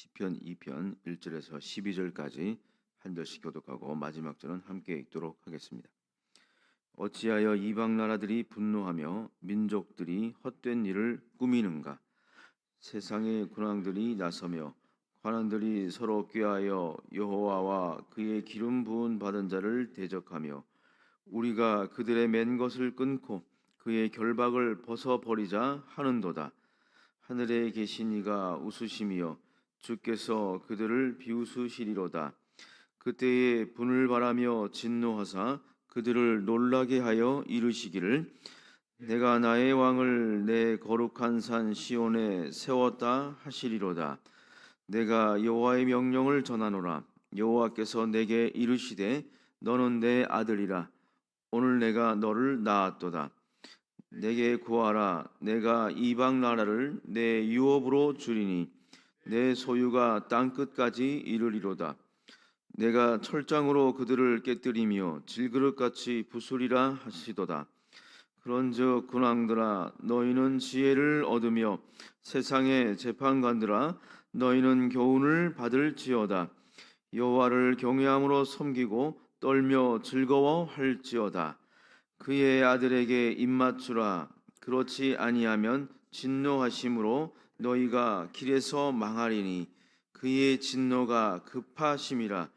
시편 2편 1절에서 12절까지 한 절씩 교독하고 마지막 절은 함께 읽도록 하겠습니다. 어찌하여 이방 나라들이 분노하며 민족들이 헛된 일을 꾸미는가? 세상의 군왕들이 나서며 관원들이 서로 꾀하여 여호와와 그의 기름 부은 받은 자를 대적하며 우리가 그들의 맨 것을 끊고 그의 결박을 벗어버리자 하는도다. 하늘에 계신 이가 웃으시며 주께서 그들을 비웃으시리로다. 그때에 분을 바라며 진노하사 그들을 놀라게 하여 이르시기를 내가 나의 왕을 내 거룩한 산 시온에 세웠다 하시리로다. 내가 여호와의 명령을 전하노라. 여호와께서 내게 이르시되 너는 내 아들이라. 오늘 내가 너를 낳았도다. 내게 구하라. 내가 이방 나라를 내 유업으로 주리니 내 소유가 땅 끝까지 이르리로다. 내가 철장으로 그들을 깨뜨리며 질그릇같이 부수리라 하시도다. 그런즉 군왕들아 너희는 지혜를 얻으며 세상의 재판관들아 너희는 교훈을 받을지어다. 여호와를 경외함으로 섬기고 떨며 즐거워할지어다. 그의 아들에게 입맞추라. 그렇지 아니하면 진노하심으로 너희가 길에서 망하리니 그의 진노가 급하심이라.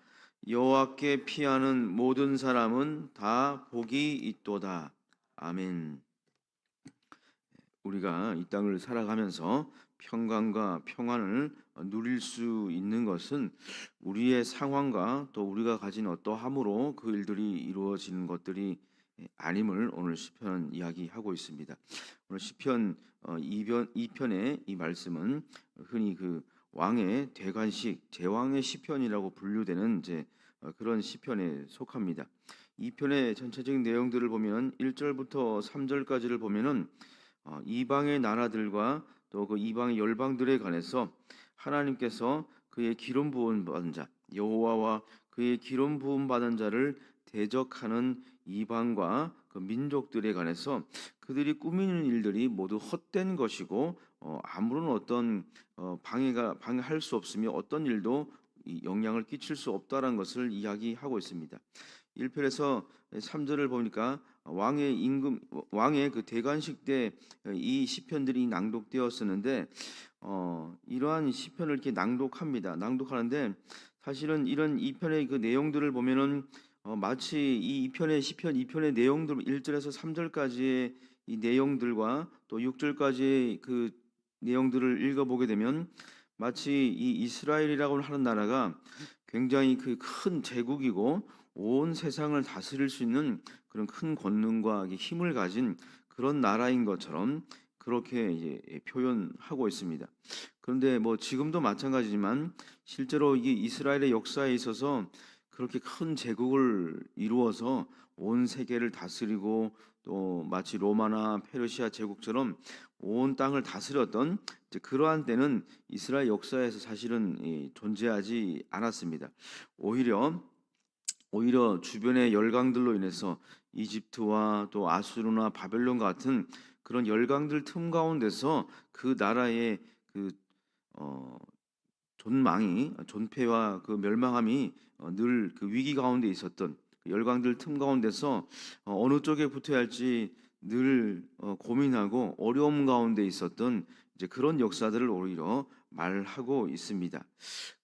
여호와께 피하는 모든 사람은 다 복이 있도다. 아멘. 우리가 이 땅을 살아가면서 평강과 평안을 누릴 수 있는 것은 우리의 상황과 또 우리가 가진 어떠함으로 그 일들이 이루어지는 것들이 아님을 오늘 시편은 이야기하고 있습니다. 오늘 시편 2편의 이 말씀은 흔히 그 왕의 대관식 제왕의 시편이라고 분류되는 이제 그런 시편에 속합니다. 이 편의 전체적인 내용들을 보면 1절부터 3절까지를 보면은 이방의 나라들과 또 그 이방의 열방들에 관해서 하나님께서 그의 기름 부음 받은 자 여호와와 그의 기름 부음 받은 자를 대적하는 이방과 그 민족들에 관해서 그들이 꾸미는 일들이 모두 헛된 것이고 아무런 어떤 방해할 수 없으며 어떤 일도 영향을 끼칠 수 없다라는 것을 이야기하고 있습니다. 1편에서 3절을 보니까 왕의 그 대관식 때 이 시편들이 낭독되었었는데 이러한 시편을 이렇게 낭독하는데 사실은 이런 2편의 그 내용들을 보면은 마치 이 2편의 시편 2편의 내용들 1절에서 3절까지의 이 내용들과 또 6절까지의 그 내용들을 읽어보게 되면 마치 이 이스라엘이라고 하는 나라가 굉장히 그 큰 제국이고 온 세상을 다스릴 수 있는 그런 큰 권능과 힘을 가진 그런 나라인 것처럼 그렇게 이제 표현하고 있습니다. 그런데 뭐 지금도 마찬가지지만 실제로 이게 이스라엘의 역사에 있어서 그렇게 큰 제국을 이루어서 온 세계를 다스리고 또 마치 로마나 페르시아 제국처럼 온 땅을 다스렸던 이제 그러한 때는 이스라엘 역사에서 사실은 존재하지 않았습니다. 오히려 주변의 열강들로 인해서 이집트와 또 아수르나 바벨론 같은 그런 열강들 틈 가운데서 그 나라의 그 존폐와 그 멸망함이 늘 그 위기 가운데 있었던 그 열강들 틈 가운데서 어느 쪽에 붙어야 할지 늘 고민하고 어려움 가운데 있었던 이제 그런 역사들을 오히려 말하고 있습니다.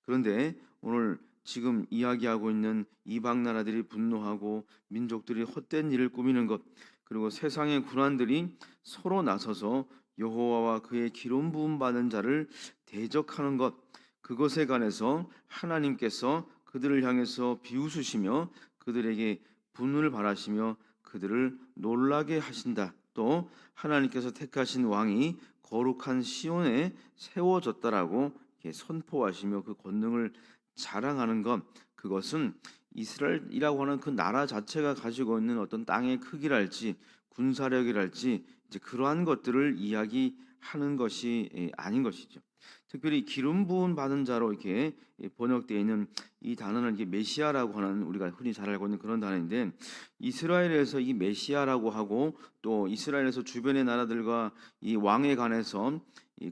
그런데 오늘 지금 이야기하고 있는 이방 나라들이 분노하고 민족들이 헛된 일을 꾸미는 것 그리고 세상의 군환들이 서로 나서서 여호와와 그의 기름 부음 받은 자를 대적하는 것 그것에 관해서 하나님께서 그들을 향해서 비웃으시며 그들에게 분을 바라시며 그들을 놀라게 하신다. 또 하나님께서 택하신 왕이 거룩한 시온에 세워졌다라고 이렇게 선포하시며 그 권능을 자랑하는 것 그것은 이스라엘이라고 하는 그 나라 자체가 가지고 있는 어떤 땅의 크기랄지 군사력이랄지 이제 그러한 것들을 이야기하는 것이 아닌 것이죠. 특별히 기름 부음 받은 자로 이렇게 번역되어 있는 이 단어는 이게 메시아라고 하는 우리가 흔히 잘 알고 있는 그런 단어인데 이스라엘에서 이 메시아라고 하고 또 이스라엘에서 주변의 나라들과 이 왕에 관해서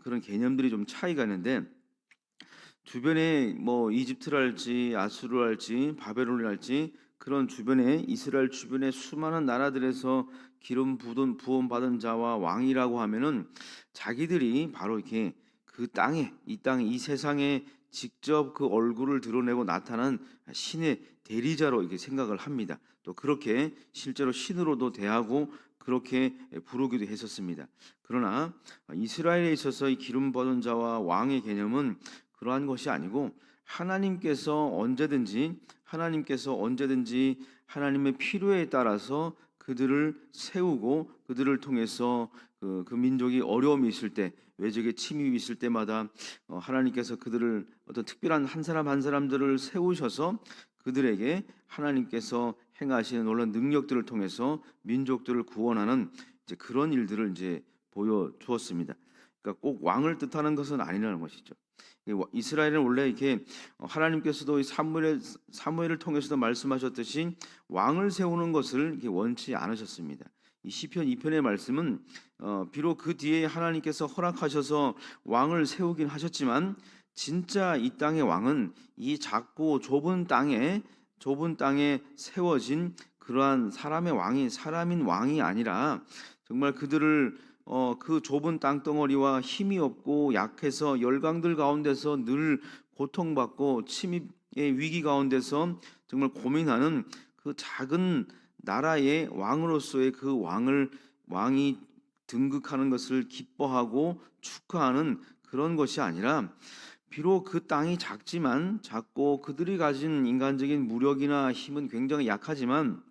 그런 개념들이 좀 차이가 있는데 주변에 뭐 이집트랄지 아수르랄지 바벨론이랄지 그런 주변에 이스라엘 주변의 수많은 나라들에서 기름 부은 부음 받은 자와 왕이라고 하면은 자기들이 바로 이렇게 그 땅에 이 세상에 직접 그 얼굴을 드러내고 나타난 신의 대리자로 이렇게 생각을 합니다. 또 그렇게 실제로 신으로도 대하고 그렇게 부르기도 했었습니다. 그러나 이스라엘에 있어서 이 기름 받은 자와 왕의 개념은 그러한 것이 아니고 하나님께서 언제든지 하나님의 필요에 따라서 그들을 세우고 그들을 통해서 그 민족이 어려움이 있을 때 외적의 침입이 있을 때마다 하나님께서 그들을 어떤 특별한 한 사람 한 사람들을 세우셔서 그들에게 하나님께서 행하시는 놀라운 능력들을 통해서 민족들을 구원하는 이제 그런 일들을 이제 보여 주었습니다. 그러니까 꼭 왕을 뜻하는 것은 아니라는 것이죠. 이스라엘은 원래 이렇게 하나님께서도 사무엘을 통해서도 말씀하셨듯이 왕을 세우는 것을 이렇게 원치 않으셨습니다. 이 시편 2편의 말씀은 비록 그 뒤에 하나님께서 허락하셔서 왕을 세우긴 하셨지만 진짜 이 땅의 왕은 이 작고 좁은 땅에 세워진 그러한 사람인 왕이 아니라 정말 그들을 그 좁은 땅덩어리와 힘이 없고 약해서 열강들 가운데서 늘 고통받고 침입의 위기 가운데서 정말 고민하는 그 작은 나라의 왕으로서의 그 왕이 등극하는 것을 기뻐하고 축하하는 그런 것이 아니라 비록 그 땅이 작고 그들이 가진 인간적인 무력이나 힘은 굉장히 약하지만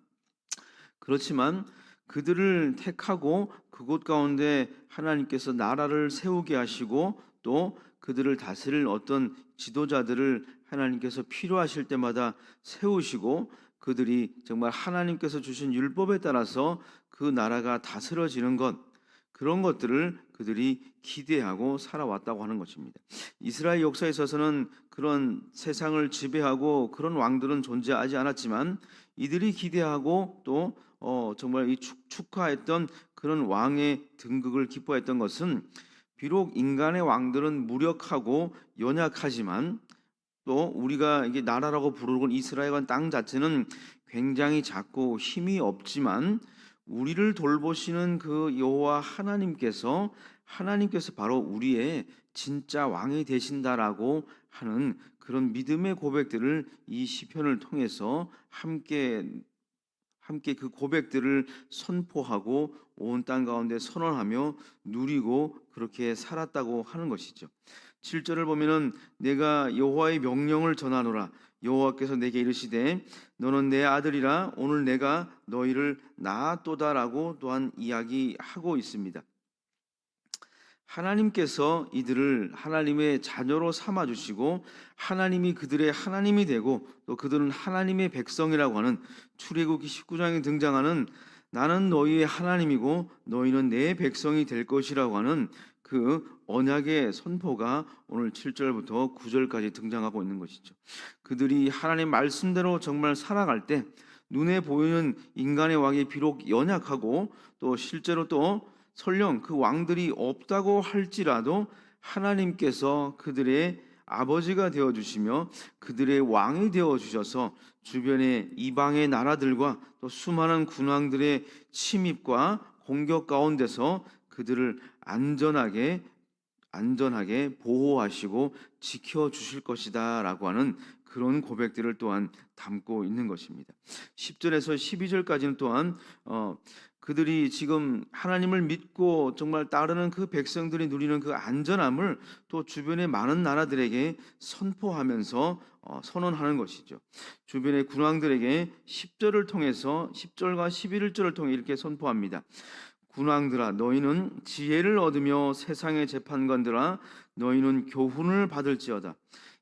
그렇지만 그들을 택하고 그곳 가운데 하나님께서 나라를 세우게 하시고 또 그들을 다스릴 어떤 지도자들을 하나님께서 필요하실 때마다 세우시고 그들이 정말 하나님께서 주신 율법에 따라서 그 나라가 다스려지는 것 그런 것들을 그들이 기대하고 살아왔다고 하는 것입니다. 이스라엘 역사에 있어서는 그런 세상을 지배하고 그런 왕들은 존재하지 않았지만 이들이 기대하고 또 정말 이 축하했던 그런 왕의 등극을 기뻐했던 것은 비록 인간의 왕들은 무력하고 연약하지만 또 우리가 이게 나라라고 부르는 이스라엘 땅 자체는 굉장히 작고 힘이 없지만 우리를 돌보시는 그 여호와 하나님께서 바로 우리의 진짜 왕이 되신다라고 하는 그런 믿음의 고백들을 이 시편을 통해서 함께 그 고백들을 선포하고 온 땅 가운데 선언하며 누리고 그렇게 살았다고 하는 것이죠. 7절을 보면은 내가 여호와의 명령을 전하노라 여호와께서 내게 이르시되 너는 내 아들이라 오늘 내가 너희를 낳았도다라고 또한 이야기하고 있습니다. 하나님께서 이들을 하나님의 자녀로 삼아 주시고 하나님이 그들의 하나님이 되고 또 그들은 하나님의 백성이라고 하는 출애굽기 19장에 등장하는 나는 너희의 하나님이고 너희는 내 백성이 될 것이라고 하는 그 언약의 선포가 오늘 7절부터 9절까지 등장하고 있는 것이죠. 그들이 하나님 말씀대로 정말 살아갈 때 눈에 보이는 인간의 왕이 비록 연약하고 또 실제로 또 설령 그 왕들이 없다고 할지라도 하나님께서 그들의 아버지가 되어 주시며 그들의 왕이 되어 주셔서 주변의 이방의 나라들과 또 수많은 군왕들의 침입과 공격 가운데서 그들을 안전하게 보호하시고 지켜 주실 것이다라고 하는 그런 고백들을 또한 담고 있는 것입니다. 10절에서 12절까지는 또한 그들이 지금 하나님을 믿고 정말 따르는 그 백성들이 누리는 그 안전함을 또 주변의 많은 나라들에게 선포하면서 선언하는 것이죠. 주변의 군왕들에게 10절을 통해서 10절과 11절을 통해 이렇게 선포합니다. 군왕들아 너희는 지혜를 얻으며 세상의 재판관들아 너희는 교훈을 받을지어다.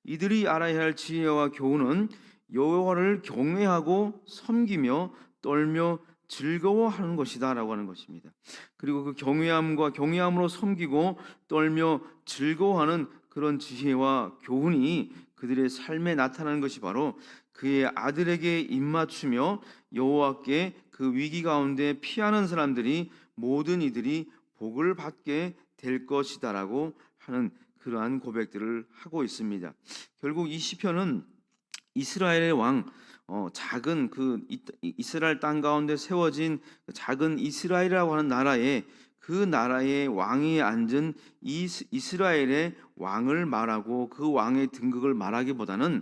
이들이 알아야 할 지혜와 교훈은 여호와를 경외하고 섬기며 떨며 즐거워하는 것이다라고 하는 것입니다. 그리고 그 경외함으로 섬기고 떨며 즐거워하는 그런 지혜와 교훈이 그들의 삶에 나타나는 것이 바로 그의 아들에게 입맞추며 여호와께 그 위기 가운데 피하는 사람들이 모든 이들이 복을 받게 될 것이다라고 하는 그러한 고백들을 하고 있습니다. 결국 이 시편은 이스라엘의 왕, 작은 이스라엘 땅 가운데 세워진 작은 이스라엘이라고 하는 나라에 그 나라의 왕이 앉은 이스라엘의 왕을 말하고 그 왕의 등극을 말하기보다는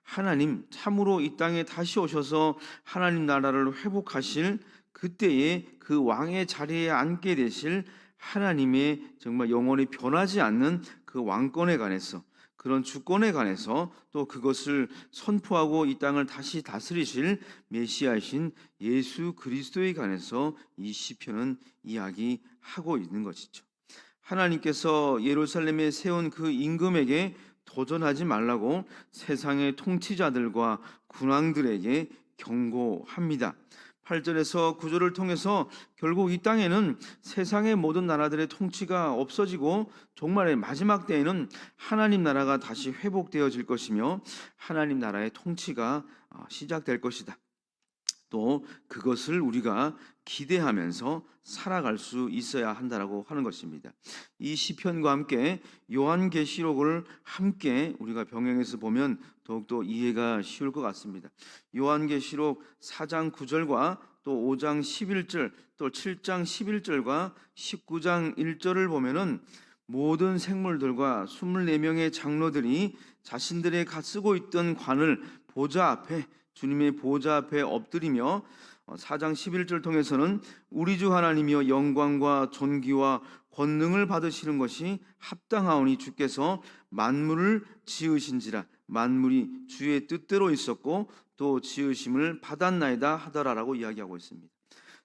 하나님 참으로 이 땅에 다시 오셔서 하나님 나라를 회복하실 그때에 그 왕의 자리에 앉게 되실 하나님의 정말 영원히 변하지 않는 그 왕권에 관해서, 그런 주권에 관해서, 또 그것을 선포하고 이 땅을 다시 다스리실 메시아이신 예수 그리스도에 관해서 이 시편은 이야기하고 있는 것이죠. 하나님께서 예루살렘에 세운 그 임금에게 도전하지 말라고 세상의 통치자들과 군왕들에게 경고합니다. 8절에서 9절을 통해서 결국 이 땅에는 세상의 모든 나라들의 통치가 없어지고 정말의 마지막 때에는 하나님 나라가 다시 회복되어질 것이며 하나님 나라의 통치가 시작될 것이다. 또 그것을 우리가 기대하면서 살아갈 수 있어야 한다라고 하는 것입니다. 이 시편과 함께 요한계시록을 함께 우리가 병행해서 보면 더욱더 이해가 쉬울 것 같습니다. 요한계시록 4장 9절과 또 5장 11절, 또 7장 11절과 19장 1절을 보면은 모든 생물들과 24명의 장로들이 자신들의 쓰고 있던 관을 보좌 앞에, 주님의 보좌 앞에 엎드리며 4장 11절 통해서는 우리 주 하나님이여 영광과 존귀와 권능을 받으시는 것이 합당하오니 주께서 만물을 지으신지라 만물이 주의 뜻대로 있었고 또 지으심을 받았나이다 하더라라고 이야기하고 있습니다.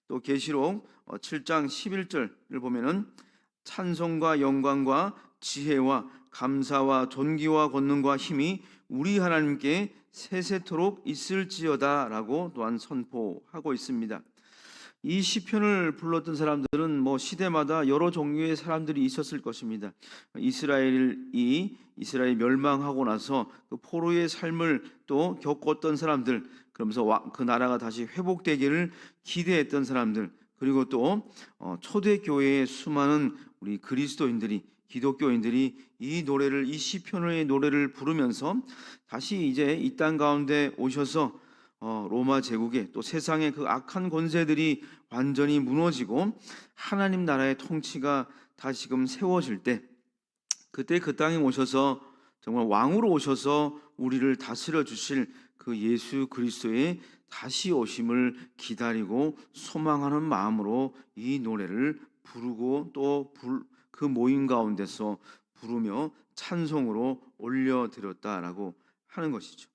또 계시록 7장 11절을 보면은 찬송과 영광과 지혜와 감사와 존귀와 권능과 힘이 우리 하나님께 세세토록 있을지어다라고 또한 선포하고 있습니다. 이 시편을 불렀던 사람들은 시대마다 여러 종류의 사람들이 있었을 것입니다. 이스라엘이 멸망하고 나서 그 포로의 삶을 또 겪었던 사람들, 그러면서 그 나라가 다시 회복되기를 기대했던 사람들, 그리고 또 초대교회의 수많은 우리 그리스도인들이, 기독교인들이 이 시편의 노래를 부르면서 다시 이제 이 땅 가운데 오셔서 로마 제국의 또 세상의 그 악한 권세들이 완전히 무너지고 하나님 나라의 통치가 다시금 세워질 때, 그때 그 땅에 오셔서 정말 왕으로 오셔서 우리를 다스려 주실 그 예수 그리스도의 다시 오심을 기다리고 소망하는 마음으로 이 노래를 부르고 또 그 모임 가운데서 부르며 찬송으로 올려드렸다라고 하는 것이죠.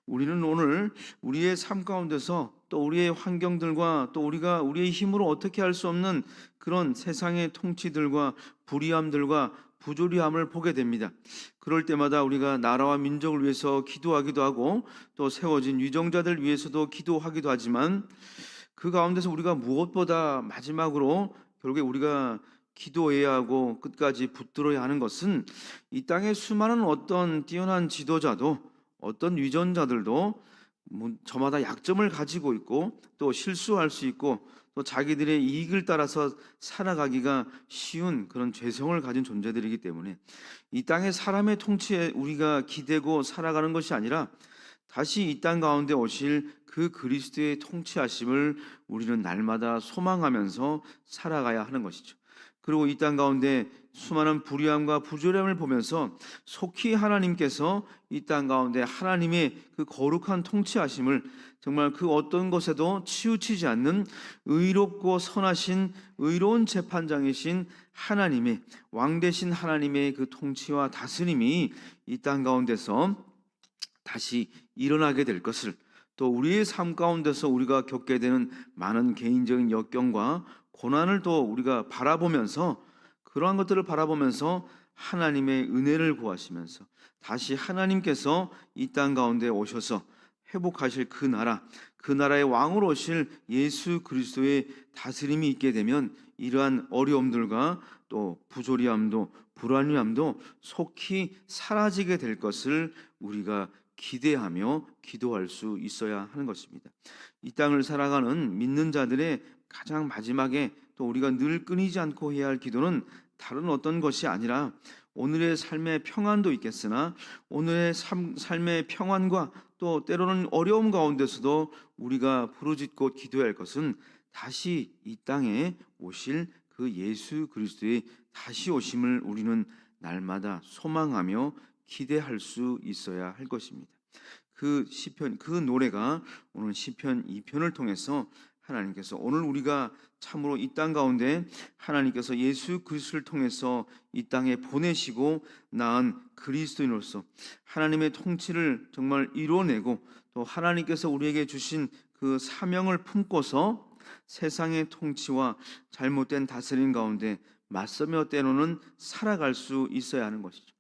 우리는 오늘 우리의 삶 가운데서 또 우리의 환경들과 또 우리가 우리의 힘으로 어떻게 할 수 없는 그런 세상의 통치들과 불의함들과 부조리함을 보게 됩니다. 그럴 때마다 우리가 나라와 민족을 위해서 기도하기도 하고 또 세워진 위정자들 위해서도 기도하기도 하지만 그 가운데서 우리가 무엇보다 마지막으로 결국에 우리가 기도해야 하고 끝까지 붙들어야 하는 것은 이 땅의 수많은 어떤 뛰어난 지도자도 어떤 위전자들도 저마다 약점을 가지고 있고 또 실수할 수 있고 또 자기들의 이익을 따라서 살아가기가 쉬운 그런 죄성을 가진 존재들이기 때문에 이 땅의 사람의 통치에 우리가 기대고 살아가는 것이 아니라 다시 이 땅 가운데 오실 그 그리스도의 통치하심을 우리는 날마다 소망하면서 살아가야 하는 것이죠. 그리고 이 땅 가운데 수많은 불의함과 부조리함을 보면서 속히 하나님께서 이 땅 가운데 하나님의 그 거룩한 통치하심을 정말 그 어떤 것에도 치우치지 않는 의롭고 선하신 의로운 재판장이신 하나님의 왕 되신 하나님의 그 통치와 다스림이 이 땅 가운데서 다시 일어나게 될 것을, 또 우리의 삶 가운데서 우리가 겪게 되는 많은 개인적인 역경과 고난을 또 우리가 바라보면서 그러한 것들을 바라보면서 하나님의 은혜를 구하시면서 다시 하나님께서 이 땅 가운데 오셔서 회복하실 그 나라의 왕으로 오실 예수 그리스도의 다스림이 있게 되면 이러한 어려움들과 또 부조리함도 불안함도 속히 사라지게 될 것을 우리가 기대하며 기도할 수 있어야 하는 것입니다. 이 땅을 살아가는 믿는 자들의 가장 마지막에 또 우리가 늘 끊이지 않고 해야 할 기도는 다른 어떤 것이 아니라 오늘의 삶의 평안도 있겠으나 오늘의 삶의 평안과 또 때로는 어려움 가운데서도 우리가 부르짖고 기도해야 할 것은 다시 이 땅에 오실 그 예수 그리스도의 다시 오심을 우리는 날마다 소망하며 기대할 수 있어야 할 것입니다. 그 시편, 그 노래가 오늘 시편 2편을 통해서 하나님께서 오늘 우리가 참으로 이 땅 가운데 하나님께서 예수 그리스도를 통해서 이 땅에 보내시고 낳은 그리스도인으로서 하나님의 통치를 정말 이루어내고 또 하나님께서 우리에게 주신 그 사명을 품고서 세상의 통치와 잘못된 다스림 가운데 맞서며 때로는 살아갈 수 있어야 하는 것이죠.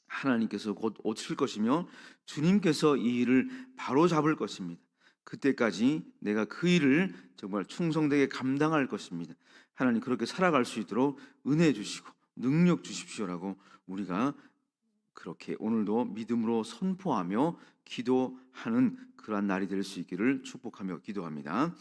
하나님께서 곧 오실 것이며 주님께서 이 일을 바로 잡을 것입니다. 그때까지 내가 그 일을 정말 충성되게 감당할 것입니다. 하나님 그렇게 살아갈 수 있도록 은혜 주시고 능력 주십시오라고 우리가 그렇게 오늘도 믿음으로 선포하며 기도하는 그러한 날이 될 수 있기를 축복하며 기도합니다.